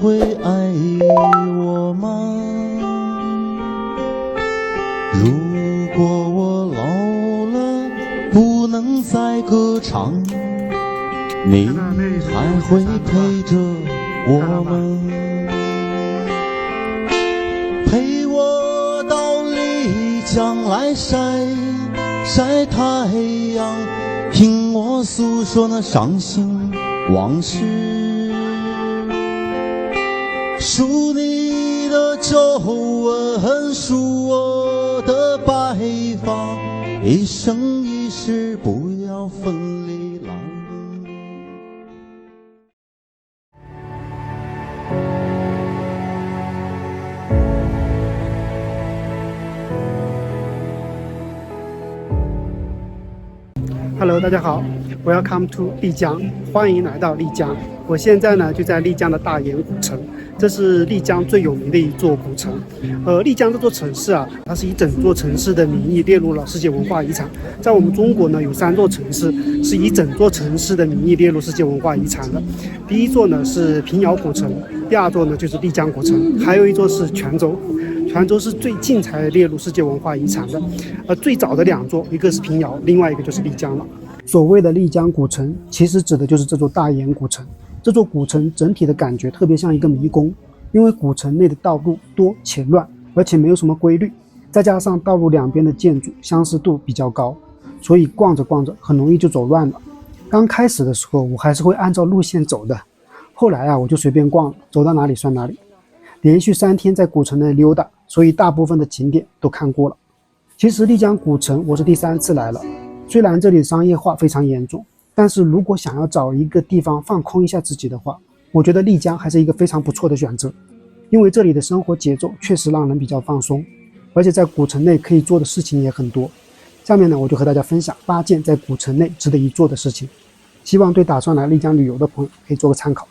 会爱我吗？如果我老了不能再歌唱，你还会陪着我吗？陪我到丽江来晒晒太阳，听我诉说那伤心往事。数你的皱纹，数我的白发，一生一世不要分离来。Hello， 大家好 ，Welcome to 丽江，欢迎来到丽江。我现在呢就在丽江的大研古城，这是丽江最有名的一座古城。丽江这座城市啊，它是以整座城市的名义列入了世界文化遗产。在我们中国呢，有3座城市是以整座城市的名义列入世界文化遗产的。第一座呢是平遥古城，第2座呢就是丽江古城，还有一座是泉州。泉州是最近才列入世界文化遗产的，最早的2座，一个是平遥，另外一个就是丽江了。所谓的丽江古城，其实指的就是这座大研古城。这座古城整体的感觉特别像一个迷宫，因为古城内的道路多且乱，而且没有什么规律，再加上道路两边的建筑相似度比较高，所以逛着逛着很容易就走乱了。刚开始的时候我还是会按照路线走的，后来啊我就随便逛了，走到哪里算哪里。连续3天在古城内溜达，所以大部分的景点都看过了。其实丽江古城我是第3次来了，虽然这里商业化非常严重，但是如果想要找一个地方放空一下自己的话，我觉得丽江还是一个非常不错的选择。因为这里的生活节奏确实让人比较放松，而且在古城内可以做的事情也很多。下面呢，我就和大家分享8件在古城内值得一做的事情，希望对打算来丽江旅游的朋友可以做个参考。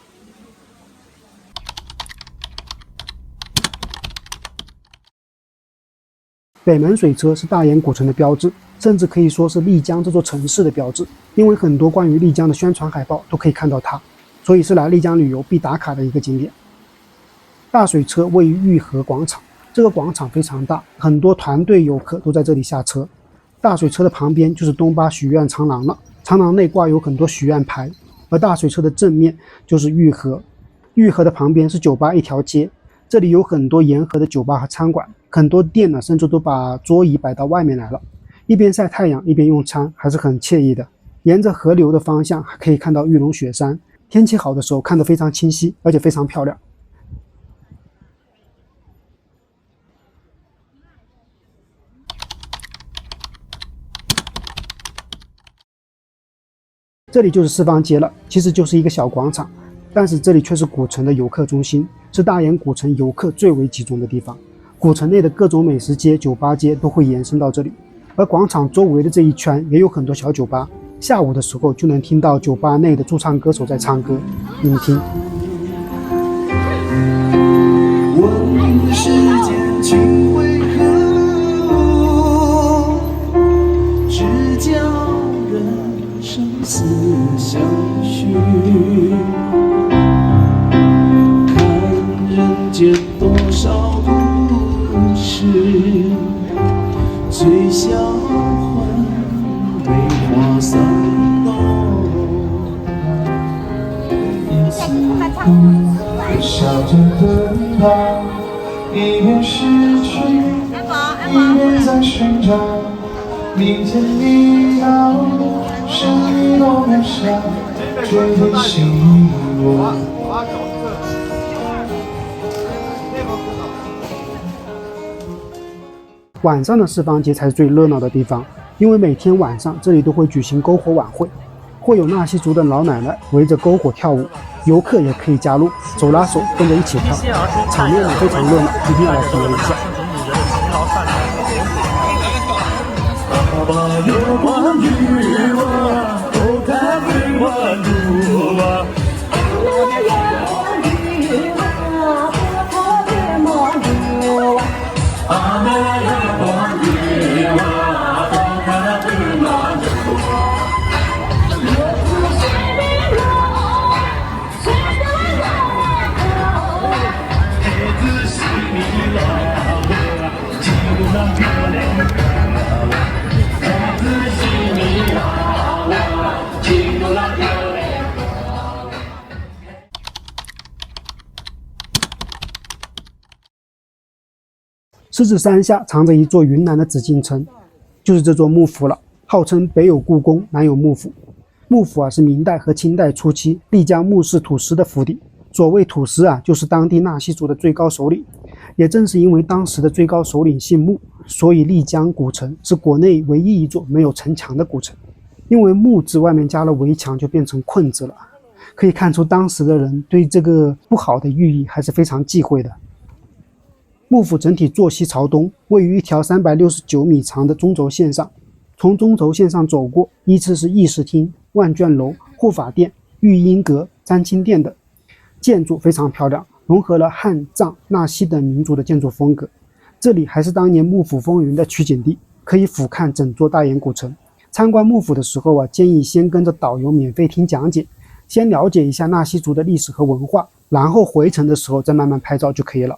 北门水车是大研古城的标志，甚至可以说是丽江这座城市的标志，因为很多关于丽江的宣传海报都可以看到它，所以是来丽江旅游必打卡的一个景点。大水车位于玉河广场，这个广场非常大，很多团队游客都在这里下车。大水车的旁边就是东巴许愿长廊了，长廊内挂有很多许愿牌，而大水车的正面就是玉河，玉河的旁边是酒吧一条街，这里有很多沿河的酒吧和餐馆，很多店呢甚至都把桌椅摆到外面来了，一边晒太阳一边用餐，还是很惬意的。沿着河流的方向还可以看到玉龙雪山，天气好的时候看得非常清晰，而且非常漂亮。这里就是四方街了，其实就是一个小广场，但是这里却是古城的游客中心，是大研古城游客最为集中的地方。古城内的各种美食街、酒吧街都会延伸到这里，而广场周围的这一圈也有很多小酒吧，下午的时候就能听到酒吧内的驻唱歌手在唱歌，你们听。问世间情为何，只教人生死相许，看人间多少故事，最销魂梅花三弄，一次笑着奔跑，一边失去，一边在寻找，明天你到，生命多渺小，却提醒我。晚上的四方街才是最热闹的地方，因为每天晚上这里都会举行篝火晚会，会有纳西族的老奶奶围着篝火跳舞，游客也可以加入，手拉手跟着一起跳，场面非常热闹，一定要来体验一下。狮子山下藏着一座云南的紫禁城，就是这座幕府了，号称北有故宫，南有幕府。幕府是明代和清代初期丽江穆氏土司的府邸。所谓土司就是当地纳西族的最高首领。也正是因为当时的最高首领姓穆，所以丽江古城是国内唯一一座没有城墙的古城。因为木字外面加了围墙，就变成困字了。可以看出当时的人对这个不好的寓意还是非常忌讳的。幕府整体坐西朝东，位于一条369米长的中轴线上。从中轴线上走过，依次是议事厅、万卷楼、护法殿、育婴阁、沾亲殿等，建筑非常漂亮，融合了汉、藏、纳西等民族的建筑风格。这里还是当年幕府风云的取景地，可以俯瞰整座大研古城。参观幕府的时候建议先跟着导游免费听讲解，先了解一下纳西族的历史和文化，然后回程的时候再慢慢拍照就可以了。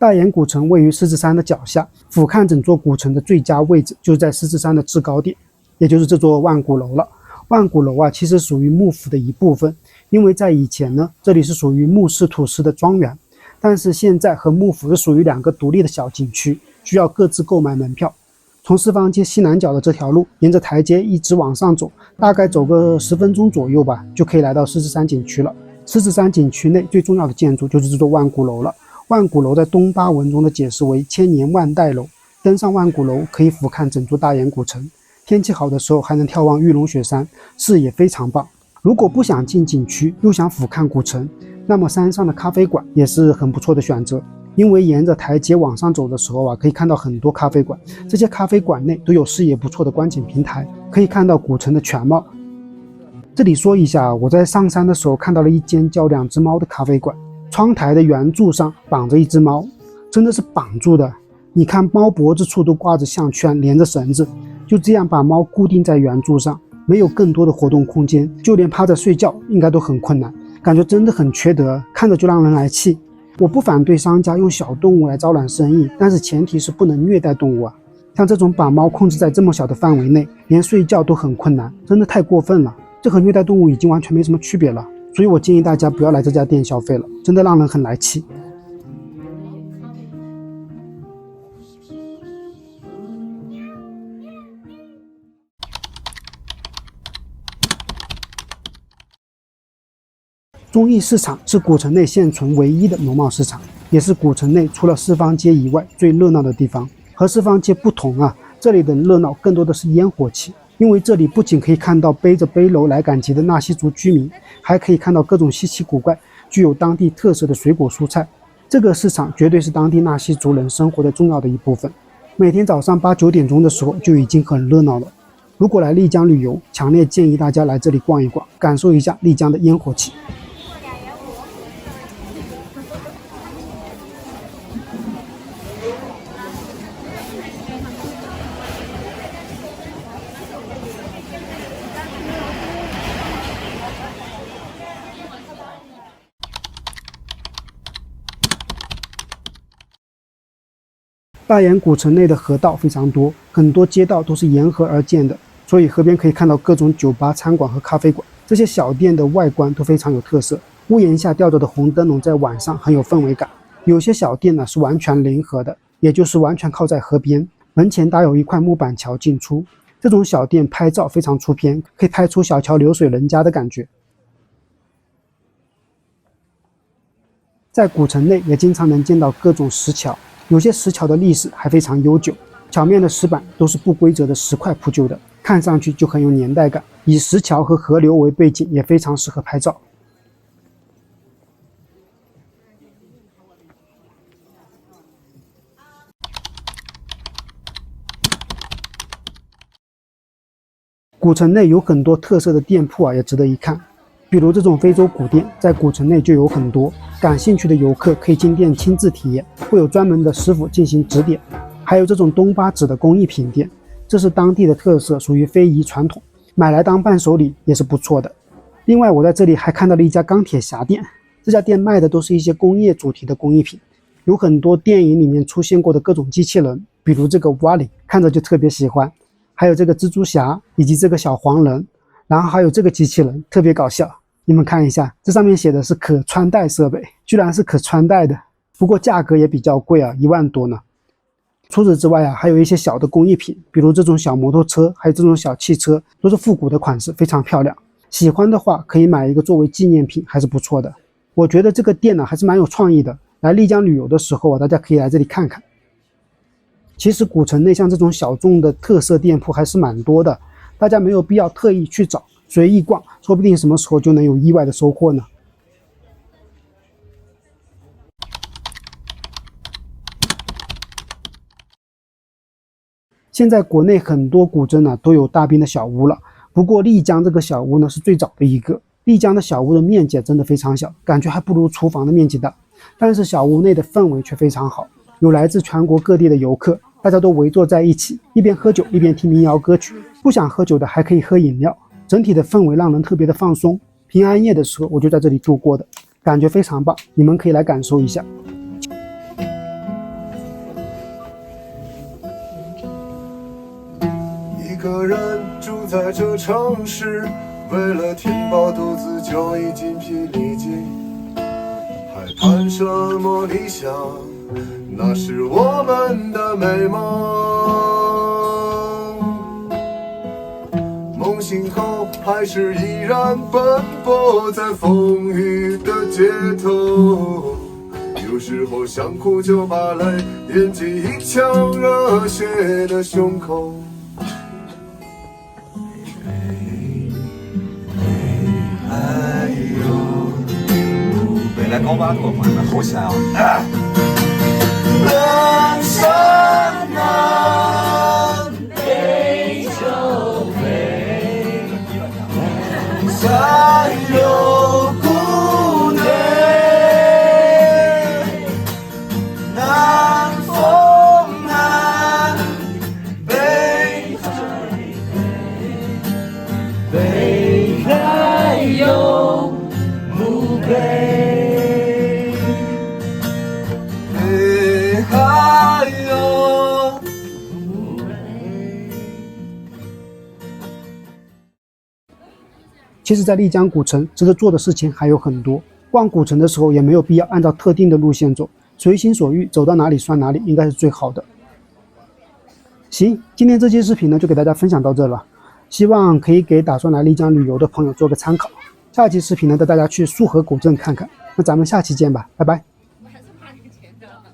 大研古城位于狮子山的脚下，俯瞰整座古城的最佳位置就是在狮子山的制高点，也就是这座万古楼了。万古楼其实属于幕府的一部分，因为在以前呢，这里是属于穆氏土司的庄园，但是现在和幕府是属于2个独立的小景区，需要各自购买门票。从四方街西南角的这条路，沿着台阶一直往上走，大概走个10分钟左右吧，就可以来到狮子山景区了。狮子山景区内最重要的建筑就是这座万古楼了。万古楼在东巴文中的解释为千年万代楼，登上万古楼可以俯瞰整座大研古城，天气好的时候还能眺望玉龙雪山，视野非常棒。如果不想进景区又想俯瞰古城，那么山上的咖啡馆也是很不错的选择。因为沿着台阶往上走的时候可以看到很多咖啡馆，这些咖啡馆内都有视野不错的观景平台，可以看到古城的全貌。这里说一下，我在上山的时候看到了一间叫2只猫的咖啡馆，窗台的圆柱上绑着1只猫，真的是绑住的。你看猫脖子处都挂着项圈，连着绳子，就这样把猫固定在圆柱上，没有更多的活动空间，就连趴着睡觉应该都很困难，感觉真的很缺德，看着就让人来气。我不反对商家用小动物来招揽生意，但是前提是不能虐待动物像这种把猫控制在这么小的范围内，连睡觉都很困难，真的太过分了。这和虐待动物已经完全没什么区别了，所以我建议大家不要来这家店消费了，真的让人很来气。忠义市场是古城内现存唯一的农贸市场，也是古城内除了四方街以外最热闹的地方。和四方街不同这里的热闹更多的是烟火气，因为这里不仅可以看到背着背篓来赶集的纳西族居民，还可以看到各种稀奇古怪、具有当地特色的水果蔬菜。这个市场绝对是当地纳西族人生活的重要的一部分。每天早上8、9点钟的时候就已经很热闹了。如果来丽江旅游，强烈建议大家来这里逛一逛，感受一下丽江的烟火气。大研古城内的河道非常多，很多街道都是沿河而建的，所以河边可以看到各种酒吧、餐馆和咖啡馆。这些小店的外观都非常有特色，屋檐下吊着的红灯笼在晚上很有氛围感。有些小店是完全临河的，也就是完全靠在河边，门前搭有一块木板桥进出。这种小店拍照非常出片，可以拍出小桥流水人家的感觉。在古城内也经常能见到各种石桥，有些石桥的历史还非常悠久，桥面的石板都是不规则的石块铺就的，看上去就很有年代感。以石桥和河流为背景，也非常适合拍照。古城内有很多特色的店铺也值得一看，比如这种非洲古店，在古城内就有很多。感兴趣的游客可以进店亲自体验，会有专门的师傅进行指点。还有这种东巴纸的工艺品店，这是当地的特色，属于非遗传统，买来当伴手礼也是不错的。另外，我在这里还看到了一家钢铁侠店，这家店卖的都是一些工业主题的工艺品，有很多电影里面出现过的各种机器人，比如这个瓦里，看着就特别喜欢。还有这个蜘蛛侠以及这个小黄人，然后还有这个机器人特别搞笑，你们看一下，这上面写的是可穿戴设备，居然是可穿戴的，不过价格也比较贵啊，1万多呢。除此之外啊，还有一些小的工艺品，比如这种小摩托车，还有这种小汽车，都是复古的款式，非常漂亮。喜欢的话可以买一个作为纪念品，还是不错的。我觉得这个店呢还是蛮有创意的，来丽江旅游的时候啊，大家可以来这里看看。其实古城内像这种小众的特色店铺还是蛮多的，大家没有必要特意去找，随意逛，说不定什么时候就能有意外的收获呢。现在国内很多古镇都有大宾的小屋了，不过丽江这个小屋呢是最早的一个。丽江的小屋的面积真的非常小，感觉还不如厨房的面积大，但是小屋内的氛围却非常好，有来自全国各地的游客，大家都围坐在一起，一边喝酒一边听民谣歌曲，不想喝酒的还可以喝饮料，整体的氛围让人特别的放松。平安夜的时候我就在这里住过的，感觉非常棒，你们可以来感受一下。一个人住在这城市，为了填饱肚子就已筋疲力尽，还谈什么理想？那是我们的美梦。梦醒后还是依然奔波在风雨的街头，有时候想哭就把泪咽进一腔热血的胸口。来高八度，慢慢吼起来啊！人山南北就北，再有故内，南风南，北北海有墓碑。其实在丽江古城值得做的事情还有很多，逛古城的时候也没有必要按照特定的路线走，随心所欲，走到哪里算哪里，应该是最好的。行，今天这期视频呢就给大家分享到这了，希望可以给打算来丽江旅游的朋友做个参考。下期视频呢带大家去束河古镇看看，那咱们下期见吧，拜拜。我还是怕这个钱，知道吗？